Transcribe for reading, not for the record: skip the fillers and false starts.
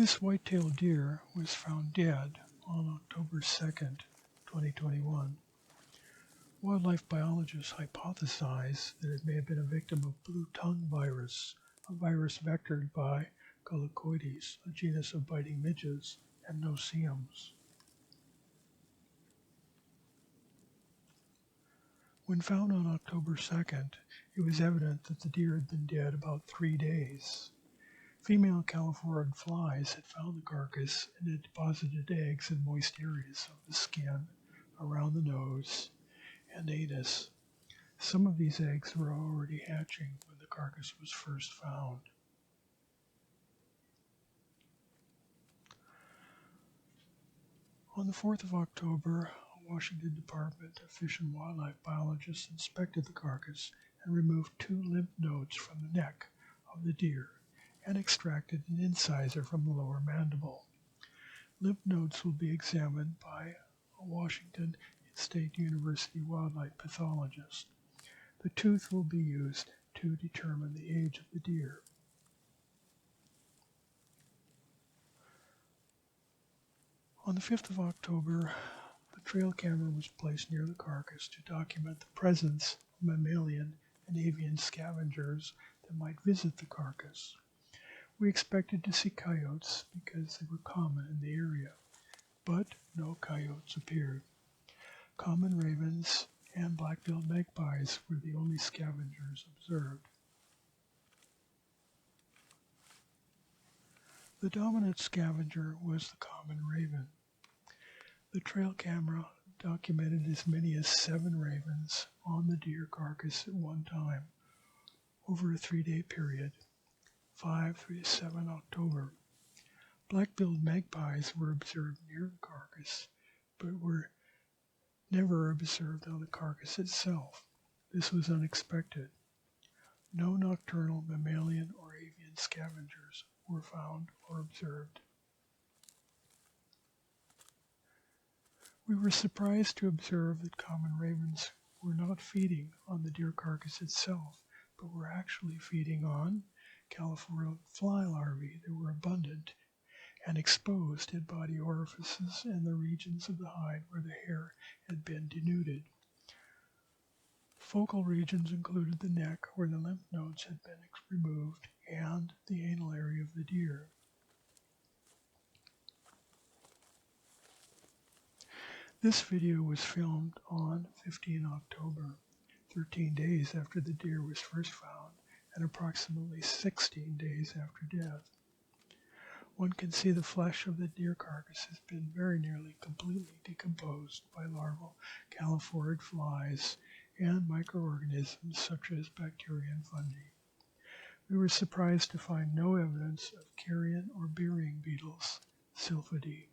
This white-tailed deer was found dead on October 2nd, 2021. Wildlife biologists hypothesize that it may have been a victim of bluetongue virus, a virus vectored by Golicoides, a genus of biting midges, and no-see-ums. When found on October 2nd, it was evident that the deer had been dead about 3 days. Female calophorid flies had found the carcass and had deposited eggs in moist areas of the skin, around the nose, and anus. Some of these eggs were already hatching when the carcass was first found. On the 4th of October, a Washington Department of Fish and Wildlife biologists inspected the carcass and removed 2 lymph nodes from the neck of the deer and extracted an incisor from the lower mandible. Lymph nodes will be examined by a Washington State University wildlife pathologist. The tooth will be used to determine the age of the deer. On the 5th of October, a trail camera was placed near the carcass to document the presence of mammalian and avian scavengers that might visit the carcass. We expected to see coyotes because they were common in the area, but no coyotes appeared. Common ravens and black-billed magpies were the only scavengers observed. The dominant scavenger was the common raven. The trail camera documented as many as 7 ravens on the deer carcass at one time over a 3-day period, 5 through 7 October. Black-billed magpies were observed near the carcass, but were never observed on the carcass itself. This was unexpected. No nocturnal mammalian or avian scavengers were found or observed. We were surprised to observe that common ravens were not feeding on the deer carcass itself, but were actually feeding on calophorid fly larvae that were abundant and exposed at body orifices and the regions of the hide where the hair had been denuded. Focal regions included the neck where the lymph nodes had been removed and the anal area of the deer. This video was filmed on 15 October, 13 days after the deer was first found and approximately 16 days after death. One can see the flesh of the deer carcass has been very nearly completely decomposed by larval calophorid flies and microorganisms such as bacteria and fungi. We were surprised to find no evidence of carrion or burying beetles, Sylphidae.